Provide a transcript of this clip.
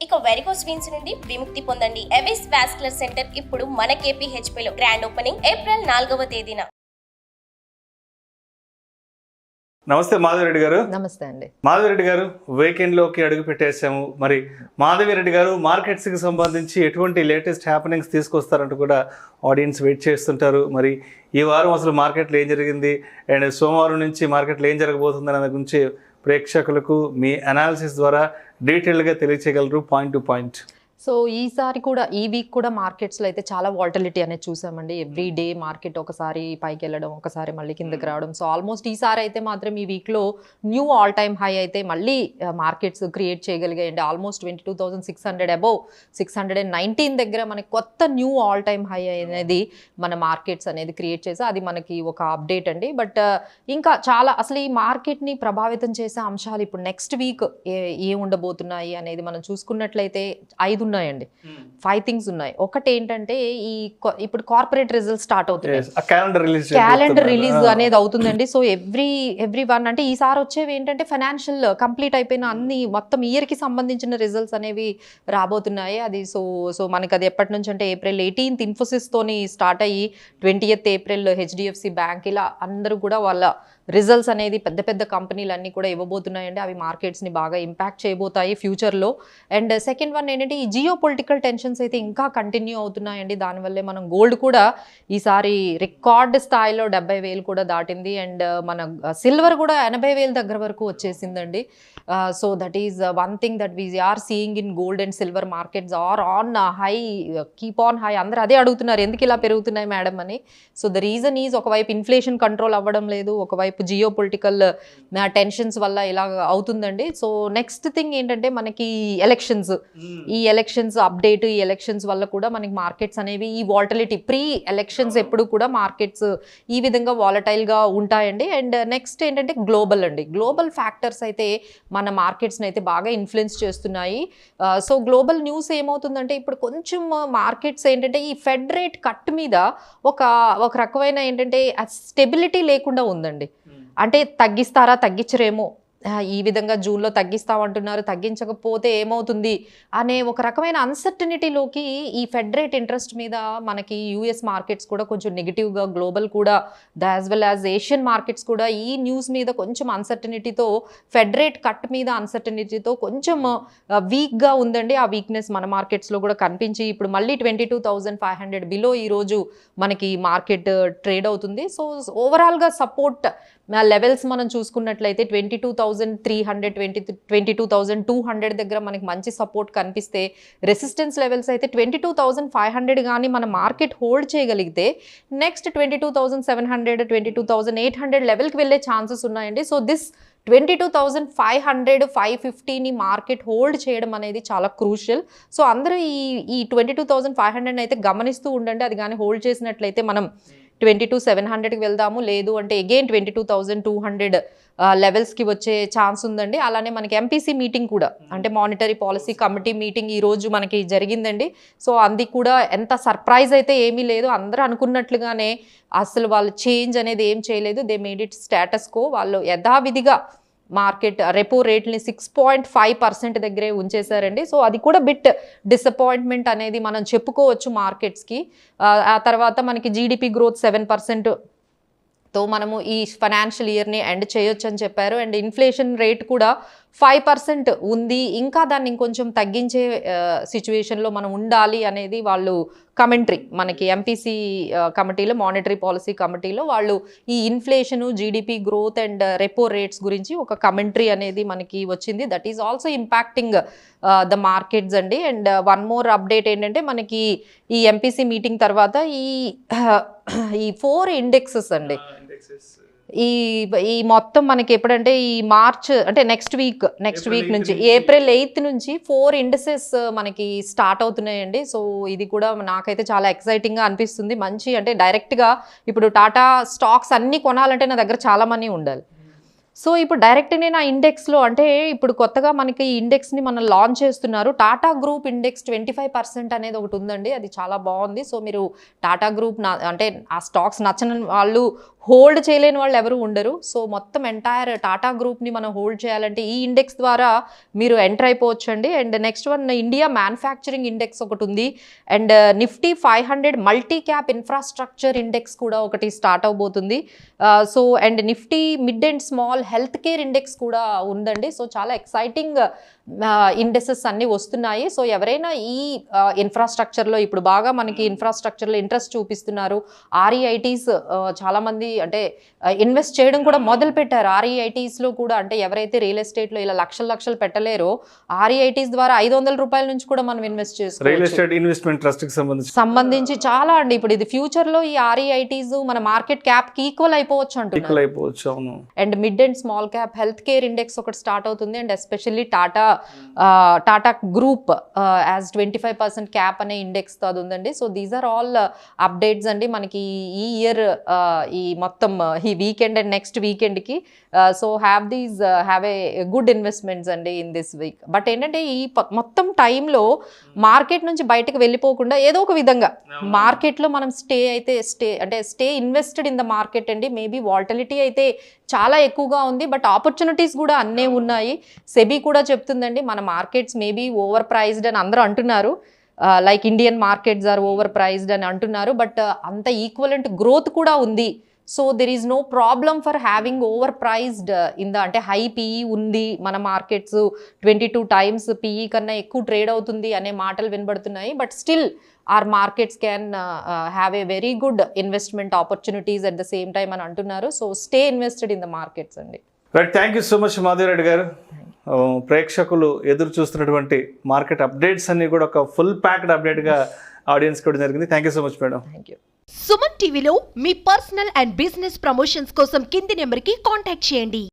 ఇక varicose veins నుండి విముక్తి పొందండి. ఎవిస్ వాస్కులర్ సెంటర్ ఇప్పుడు మన KPHP లో గ్రాండ్ ఓపెనింగ్ ఏప్రిల్ 4వ తేదీన. నమస్తే మాధవిరెడ్డి గారు. నమస్తే అండి. మాధవిరెడ్డి గారు, వీకెండ్లోకి అడుగు పెట్టేశాము. మరి మాధవిరెడ్డి గారు మార్కెట్స్కి సంబంధించి ఎటువంటి లేటెస్ట్ హ్యాపెనింగ్స్ తీసుకొస్తారంటూ కూడా ఆడియన్స్ వెయిట్ చేస్తుంటారు. మరి ఈ వారం అసలు మార్కెట్లో ఏం జరిగింది అండ్ సోమవారం నుంచి మార్కెట్లో ఏం జరగబోతుంది అనే గురించి ప్రేక్షకులకు మీ అనాలిసిస్ ద్వారా డీటెయిల్గా తెలియచేయగలరు పాయింట్ టు పాయింట్. సో ఈసారి కూడా ఈ వీక్ కూడా మార్కెట్స్లో అయితే చాలా వాలటిలిటీ అనేది చూసామండి. ఎవ్రీ డే మార్కెట్ ఒకసారి పైకి వెళ్ళడం, ఒకసారి మళ్ళీ కిందకి రావడం. సో ఆల్మోస్ట్ ఈసారి అయితే మాత్రం ఈ వీక్లో న్యూ ఆల్ టైమ్ హై అయితే మళ్ళీ మార్కెట్స్ క్రియేట్ చేయగలిగాయండి. ఆల్మోస్ట్ 22,600 అబౌవ్ 619 దగ్గర మనకి కొత్త న్యూ ఆల్ టైమ్ హై అనేది మన మార్కెట్స్ అనేది క్రియేట్ చేసి అది మనకి ఒక అప్డేట్ అండి. బట్ ఇంకా చాలా అసలు ఈ మార్కెట్ని ప్రభావితం చేసే అంశాలు ఇప్పుడు నెక్స్ట్ వీక్ ఏ ఉండబోతున్నాయి అనేది మనం చూసుకున్నట్లయితే 5 ఉన్నాయండి. 5 థింగ్స్ ఉన్నాయి. ఒకటి ఏంటంటే ఇప్పుడు కార్పొరేట్ రిజల్ట్స్ స్టార్ట్ అవుతున్నాయి. క్యాలెండర్ రిలీజ్ అనేది అవుతుందండి. సో ఎవ్రీ వన్ అంటే ఈసారి వచ్చేవి ఏంటంటే ఫైనాన్షియల్ కంప్లీట్ అయిపోయిన అన్ని మొత్తం ఇయర్ కి సంబంధించిన రిజల్ట్స్ అనేవి రాబోతున్నాయి. అది సో మనకి అది ఎప్పటి నుంచి అంటే ఏప్రిల్ 18th ఇన్ఫోసిస్ తోని స్టార్ట్ అయ్యి 20th ఏప్రిల్ HDFC బ్యాంక్, ఇలా అందరూ కూడా వాళ్ళ రిజల్ట్స్ అనేది పెద్ద పెద్ద కంపెనీలు అన్నీ కూడా ఇవ్వబోతున్నాయండి. అవి మార్కెట్స్ని బాగా ఇంపాక్ట్ చేయబోతాయి ఫ్యూచర్లో. అండ్ సెకండ్ వన్ ఏంటంటే ఈ జియో పొలిటికల్ టెన్షన్స్ అయితే ఇంకా కంటిన్యూ అవుతున్నాయండి. దానివల్లే మనం గోల్డ్ కూడా ఈసారి రికార్డ్ స్థాయిలో 70,000 కూడా దాటింది. అండ్ మన సిల్వర్ కూడా 80,000 దగ్గర వరకు వచ్చేసిందండి. So that is one thing that we're seeing in gold and silver markets are on high, keep on high. అందరూ అదే అడుగుతున్నారు, ఎందుకు ఇలా పెరుగుతున్నాయి మేడం అని. సో ద రీజన్ ఈజ్ ఒకవైపు ఇన్ఫ్లేషన్ కంట్రోల్ అవ్వడం లేదు, ఒకవైపు జియో పొలిటికల్ టెన్షన్స్ వల్ల ఇలా అవుతుందండి. సో నెక్స్ట్ థింగ్ ఏంటంటే మనకి ఈ ఎలక్షన్స్ అప్డేట్, ఈ ఎలక్షన్స్ వల్ల కూడా మనకి మార్కెట్స్ అనేవి ఈ వాలటిలిటీ ప్రీ ఎలక్షన్స్ ఎప్పుడు కూడా మార్కెట్స్ ఈ విధంగా వాలటైల్గా ఉంటాయండి. అండ్ నెక్స్ట్ ఏంటంటే గ్లోబల్ ఫ్యాక్టర్స్ అయితే మన మార్కెట్స్ని అయితే బాగా ఇన్ఫ్లుయెన్స్ చేస్తున్నాయి. సో గ్లోబల్ న్యూస్ ఏమవుతుందంటే ఇప్పుడు కొంచెం మార్కెట్స్ ఏంటంటే ఈ ఫెడ్ రేట్ కట్ మీద ఒక రకమైన ఏంటంటే స్టెబిలిటీ లేకుండా ఉందండి. అంటే తగ్గిస్తారా, తగ్గించరేమో, ఈ విధంగా జూన్లో తగ్గిస్తామంటున్నారు, తగ్గించకపోతే ఏమవుతుంది అనే ఒక రకమైన అన్సర్టనిటీలోకి ఈ ఫెడ్ రేట్ ఇంట్రెస్ట్ మీద మనకి US మార్కెట్స్ కూడా కొంచెం నెగిటివ్గా, గ్లోబల్ కూడా as well as Asian markets కూడా ఈ న్యూస్ మీద కొంచెం అన్సర్టనిటీతో, ఫెడ్ రేట్ కట్ మీద అన్సర్టనిటీతో కొంచెం వీక్గా ఉందండి. ఆ వీక్నెస్ మన మార్కెట్స్లో కూడా కనిపించి ఇప్పుడు మళ్ళీ 22,500 బిలో ఈరోజు మనకి మార్కెట్ ట్రేడ్ అవుతుంది. సో ఓవరాల్గా సపోర్ట్ లెవెల్స్ మనం చూసుకున్నట్లయితే 22,300 22,200 దగ్గర మనకి మంచి సపోర్ట్ కనిపిస్తే, రెసిస్టెన్స్ లెవెల్స్ అయితే 22,500 కానీ మన మార్కెట్ హోల్డ్ చేయగలిగితే నెక్స్ట్ 22,700 22,800 లెవెల్కి వెళ్ళే ఛాన్సెస్ ఉన్నాయండి. సో దిస్ 22,500 550ని మార్కెట్ హోల్డ్ చేయడం అనేది చాలా క్రూషియల్. సో అందరూ ఈ 22,500 అయితే గమనిస్తూ ఉండండి. అది కానీ హోల్డ్ చేసినట్లయితే మనం 22,700కి వెళ్దాము, లేదు అంటే అగైన్ 22,200 లెవెల్స్కి వచ్చే ఛాన్స్ ఉందండి. అలానే మనకి MPC మీటింగ్ కూడా అంటే మానిటరీ పాలసీ కమిటీ మీటింగ్ ఈరోజు మనకి జరిగిందండి. సో అది కూడా ఎంత సర్ప్రైజ్ అయితే ఏమీ లేదు, అందరూ అనుకున్నట్లుగానే అసలు వాళ్ళు చేంజ్ అనేది ఏం చేయలేదు. They made it status quo. వాళ్ళు యథావిధిగా మార్కెట్ రెపో రేట్ని 6.5% దగ్గరే ఉంచేశారండి. సో అది కూడా బిట్ డిసప్పాయింట్మెంట్ అనేది మనం చెప్పుకోవచ్చు మార్కెట్స్కి. ఆ తర్వాత మనకి GDP గ్రోత్ 7% తో మనము ఈ ఫైనాన్షియల్ ఇయర్ని ఎండ్ చేయొచ్చు అని చెప్పారు. అండ్ ఇన్ఫ్లేషన్ రేట్ కూడా 5% ఉంది, ఇంకా దాన్ని ఇంకొంచెం తగ్గించే సిచ్యువేషన్లో మనం ఉండాలి అనేది వాళ్ళు కమెంటరీ. మనకి MPC కమిటీలో, మానిటరీ పాలసీ కమిటీలో వాళ్ళు ఈ inflation, GDP growth and repo rates గురించి ఒక కమెంటరీ అనేది మనకి వచ్చింది. That is also impacting the markets అండి. అండ్ వన్ మోర్ అప్డేట్ ఏంటంటే మనకి ఈ MPC మీటింగ్ తర్వాత ఈ 4 ఇండెక్సెస్ అండి, ఈ మొత్తం మనకి ఎప్పుడంటే ఈ మార్చ్ అంటే నెక్స్ట్ వీక్ నుంచి ఏప్రిల్ 8th నుంచి 4 ఇండెక్సెస్ మనకి స్టార్ట్ అవుతున్నాయండి. సో ఇది కూడా నాకైతే చాలా ఎక్సైటింగ్గా అనిపిస్తుంది. మంచి అంటే డైరెక్ట్గా ఇప్పుడు టాటా స్టాక్స్ అన్నీ కొనాలంటే నా దగ్గర చాలా మనీ ఉండాలి. సో ఇప్పుడు డైరెక్ట్ నేను ఆ ఇండెక్స్లో అంటే ఇప్పుడు కొత్తగా మనకి ఈ ఇండెక్స్ని మనం లాంచ్ చేస్తున్నారు. టాటా గ్రూప్ ఇండెక్స్ 25% అనేది ఒకటి ఉందండి. అది చాలా బాగుంది. సో మీరు టాటా గ్రూప్ అంటే ఆ స్టాక్స్ నచ్చని వాళ్ళు, హోల్డ్ చేయలేని వాళ్ళు ఎవరు ఉండరు. సో మొత్తం ఎంటైర్ టాటా గ్రూప్ని మనం హోల్డ్ చేయాలంటే ఈ ఇండెక్స్ ద్వారా మీరు ఎంటర్ అయిపోవచ్చు అండి. And next one India manufacturing index ఒకటి ఉంది. And Nifty 500 multi cap infrastructure index కూడా ఒకటి స్టార్ట్ అవబోతుంది. So and Nifty mid and small health care index కూడా ఉందండి. సో చాలా ఎక్సైటింగ్ ఇండెక్సెస్ అన్నీ వస్తున్నాయి. సో ఎవరైనా ఈ ఇన్ఫ్రాస్ట్రక్చర్లో ఇప్పుడు బాగా మనకి ఇన్ఫ్రాస్ట్రక్చర్లో ఇంట్రెస్ట్ చూపిస్తున్నారు. REITs చాలామంది అంటే ఇన్వెస్ట్ చేయడం కూడా మొదలు పెట్టారు. REITsలో కూడా అంటే ఎవరైతే రియల్ ఎస్టేట్లో ఇలా లక్షలు పెట్టలేరో REITs ద్వారా 500 రూపాయల నుంచి కూడా మనం ఇన్వెస్ట్ రియల్ చేసుకోవచ్చు. ఎస్టేట్ ఇన్వెస్ట్మెంట్ ట్రస్ట్కి సంబంధించి చాలా అండి. ఇప్పుడు ఇది ఫ్యూచర్లో ఈ REITs మన మార్కెట్ క్యాప్కి ఈక్వల్ అయిపోవచ్చు అంటున్నారు. ఈక్వల్ అయిపోవచ్చు. అవును. And mid and small cap health care index ఒకటి స్టార్ట్ అవుతుంది. And especially Tata group as 25% cap అనే ఇండెక్స్ అది ఉందండి. So these are all updates అండి మనకి ఈ ఇయర్ ఈ మొత్తం ఈ వీకెండ్ అండ్ నెక్స్ట్ వీకెండ్కి. So have a good investments అండి ఇన్ దిస్ వీక్. బట్ ఏంటంటే ఈ మొత్తం టైంలో మార్కెట్ నుంచి బయటకు వెళ్ళిపోకుండా ఏదో ఒక విధంగా మార్కెట్లో మనం stay invested in the market అండి. మేబీ వాల్టిలిటీ అయితే చాలా ఎక్కువగా ఉంది, బట్ ఆపర్చునిటీస్ కూడా అన్నీ ఉన్నాయి. సెబీ కూడా చెప్తుందండి మన మార్కెట్స్ మేబీ ఓవర్ ప్రైజ్డ్ అని అందరూ అంటున్నారు. Like Indian markets are over priced అని అంటున్నారు, బట్ అంత ఈక్వలెంట్ గ్రోత్ కూడా ఉంది. So there is no problem for having over priced అంటే హై PE ఉంది. మన మార్కెట్స్ 22 times PE కన్నా ఎక్కువ ట్రేడ్ అవుతుంది అనే మాటలు వినబడుతున్నాయి. But still our markets can have a very good investment opportunities at the same time అని అంటున్నారు. So stay invested in the markets అండి. Right, thank you so much Madhavi Reddy గారు. ప్రేక్షకులు ఎదురు చూస్తున్నటువంటి మార్కెట్ అప్డేట్స్ అన్ని కూడా ఒక ఫుల్ ప్యాక్డ్ అప్డేట్గా ఆడియన్స్ కూడా జరిగింది. Thank you so much madam. Thank you. Suman టీవీలో మీ పర్సనల్ అండ్ బిజినెస్ ప్రమోషన్స్ కోసం కింది నెంబర్కి కాంటాక్ట్ చేయండి.